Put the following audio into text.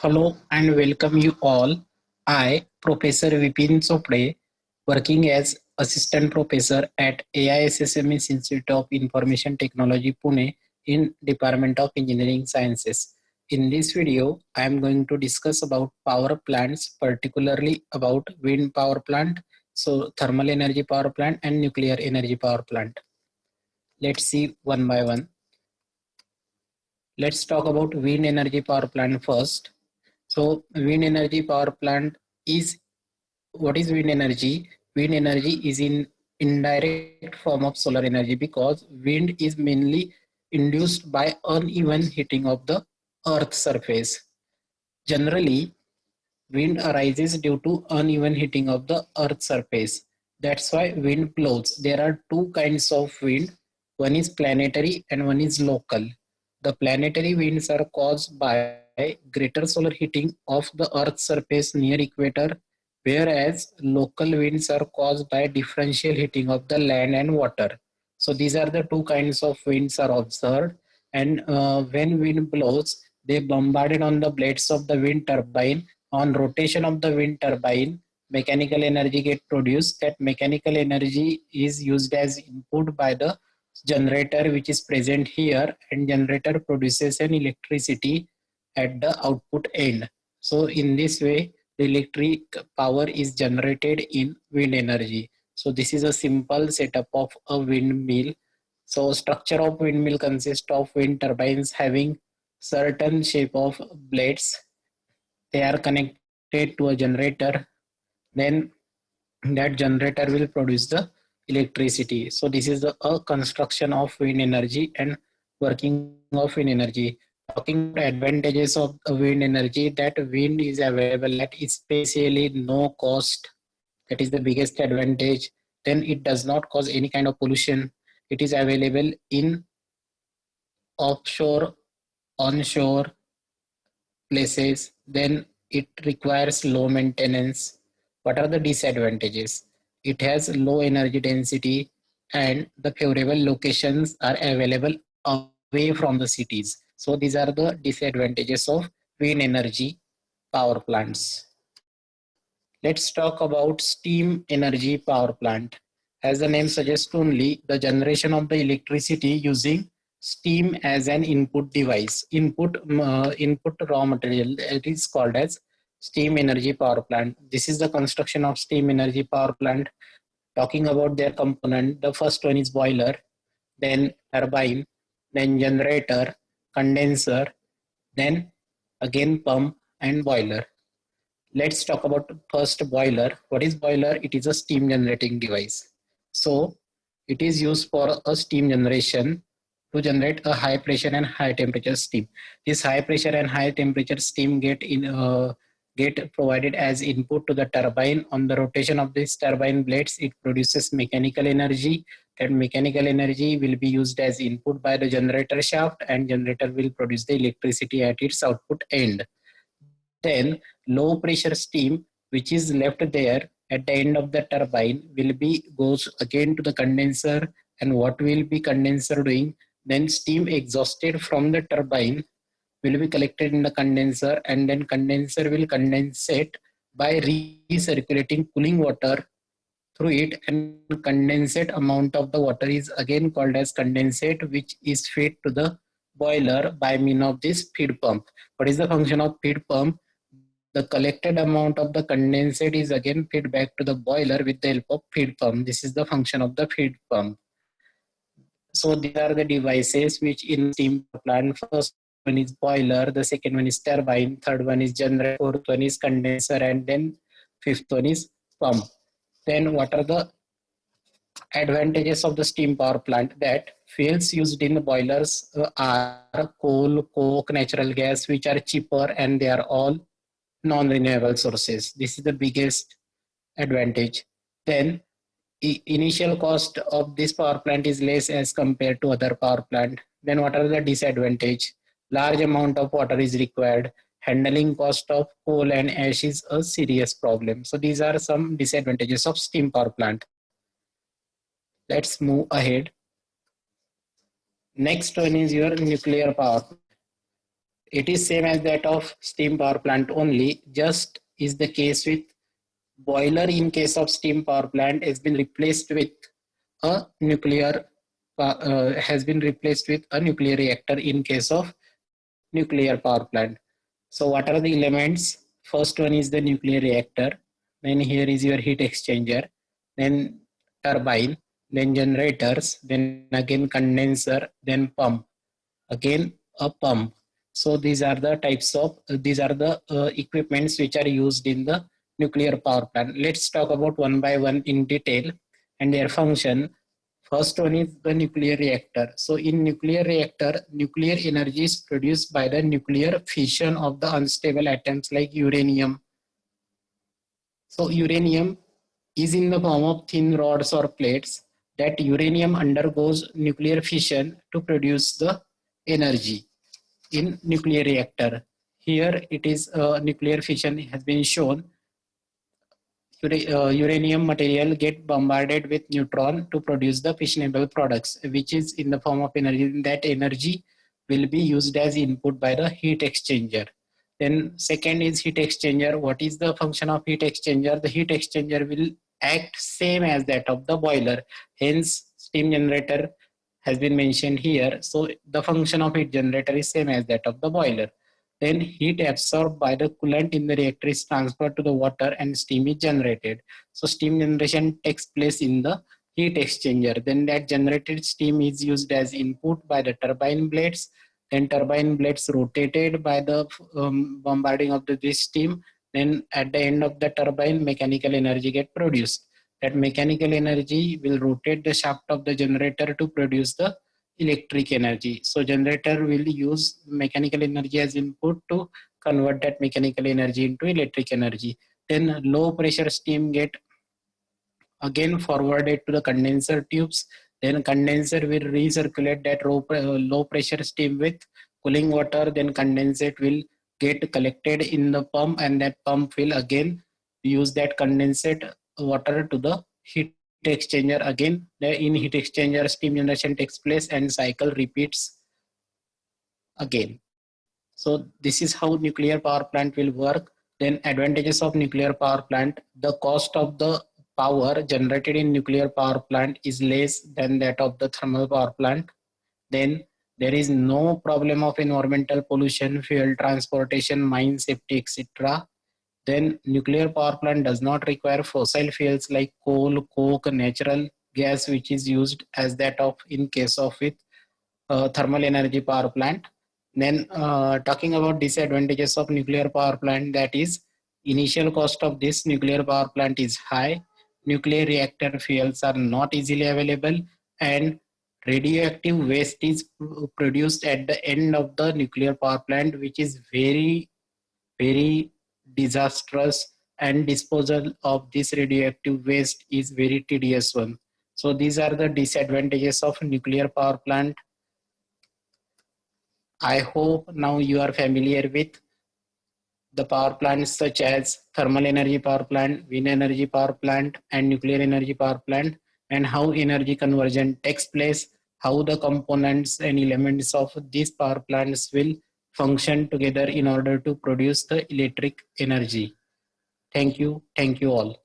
Hello and welcome you all. I, Professor Vipin Chopade, working as Assistant Professor at AISSMS Institute of Information Technology Pune in Department of Engineering Sciences. In this video, I am going to discuss about power plants, particularly about wind power plant, so thermal energy power plant and nuclear energy power plant. Let's see one by one. Let's talk about wind energy power plant first. So wind energy power plant is what is wind energy? Wind energy is in indirect form of solar energy because wind is mainly induced by uneven heating of the earth surface. Generally, wind arises due to uneven heating of the earth surface. That's why wind blows. There are two kinds of wind. One is planetary and one is local. The planetary winds are caused by greater solar heating of the earth's surface near equator, whereas local winds are caused by differential heating of the land and water. So these are the two kinds of winds are observed, and when wind blows, they bombarded on the blades of the wind turbine. On rotation of the wind turbine, mechanical energy get produced. That mechanical energy is used as input by the generator which is present here, and generator produces an electricity at the output end. So in this way the electric power is generated in wind energy. So this is a simple setup of a windmill. So structure of windmill consists of wind turbines having certain shape of blades. They are connected to a generator. Then that generator will produce the electricity. So this is a construction of wind energy and working of wind energy. Talking about advantages of wind energy, that wind is available at especially no cost. That is the biggest advantage. Then it does not cause any kind of pollution. It is available in offshore, onshore places. Then it requires low maintenance. What are the disadvantages? It has low energy density and the favorable locations are available away from the cities. So these are the disadvantages of wind energy power plants. Let's talk about steam energy power plant. As the name suggests only, the generation of the electricity using steam as an input device, input raw material. It is called as steam energy power plant. This is the construction of steam energy power plant. Talking about their component, the first one is boiler, then turbine, then generator, condenser, then again pump and boiler. Let's talk about first boiler. What is boiler? It is a steam generating device. So it is used for a steam generation to generate a high pressure and high temperature steam. This high pressure and high temperature steam get provided as input to the turbine. On the rotation of this turbine blades, it produces mechanical energy. That mechanical energy will be used as input by the generator shaft, and generator will produce the electricity at its output end. Then low pressure steam which is left there at the end of the turbine will be goes again to the condenser. And what will be condenser doing? Then steam exhausted from the turbine will be collected in the condenser, and then condenser will condensate by recirculating cooling water through it, and condensate amount of the water is again called as condensate, which is fed to the boiler by means of this feed pump. What is the function of feed pump? The collected amount of the condensate is again fed back to the boiler with the help of feed pump. This is the function of the feed pump. So these are the devices which in steam plant. First one is boiler, the second one is turbine, third one is generator, fourth one is condenser, and then fifth one is pump. Then what are the advantages of the steam power plant? That fuels used in the boilers are coal, coke, natural gas, which are cheaper and they are all non-renewable sources. This is the biggest advantage. Then initial cost of this power plant is less as compared to other power plant. Then what are the disadvantage? Large amount of water is required. Handling cost of coal and ash is a serious problem. So these are some disadvantages of steam power plant. Let's move ahead. Next one is your nuclear power plant. It is same as that of steam power plant only. Just is the case with boiler in case of steam power plant has been replaced with a nuclear has been replaced with a nuclear reactor in case of nuclear power plant. So what are the elements? First one is the nuclear reactor. Then here is your heat exchanger. Then turbine. Then generators. Then again condenser. Then pump. Again a pump. So these are the equipments which are used in the nuclear power plant. Let's talk about one by one in detail and their function. First one is the nuclear reactor. So in nuclear reactor, nuclear energy is produced by the nuclear fission of the unstable atoms like uranium. So uranium is in the form of thin rods or plates. That uranium undergoes nuclear fission to produce the energy in nuclear reactor. Here it is nuclear fission has been shown. Uranium material get bombarded with neutron to produce the fissionable products, which is in the form of energy. That energy will be used as input by the heat exchanger. Then second is heat exchanger. What is the function of heat exchanger? The heat exchanger will act same as that of the boiler. Hence steam generator has been mentioned here. So the function of heat generator is same as that of the boiler. Then heat absorbed by the coolant in the reactor is transferred to the water and steam is generated. So steam generation takes place in the heat exchanger. Then that generated steam is used as input by the turbine blades. Then turbine blades rotated by the bombarding of this steam. Then at the end of the turbine, mechanical energy get produced. That mechanical energy will rotate the shaft of the generator to produce the electric energy. So generator will use mechanical energy as input to convert that mechanical energy into electric energy. Then low pressure steam get again forwarded to the condenser tubes. Then condenser will recirculate that low pressure steam with cooling water. Then condensate will get collected in the pump, and that pump will again use that condensate water to the heat exchanger. Again in heat exchanger steam generation takes place and cycle repeats again. So this is how nuclear power plant will work. Then advantages of nuclear power plant: the cost of the power generated in nuclear power plant is less than that of the thermal power plant. Then there is no problem of environmental pollution, fuel transportation, mine safety, etc. Then nuclear power plant does not require fossil fuels like coal, coke, natural gas, which is used as that of in case of with thermal energy power plant. Then talking about disadvantages of nuclear power plant, that is initial cost of this nuclear power plant is high. Nuclear reactor fuels are not easily available, and radioactive waste is produced at the end of the nuclear power plant, which is very disastrous, and disposal of this radioactive waste is very tedious one. So these are the disadvantages of nuclear power plant. I hope now you are familiar with the power plants such as thermal energy power plant, wind energy power plant, and nuclear energy power plant, and how energy conversion takes place, how the components and elements of these power plants will function together in order to produce the electric energy. Thank you all.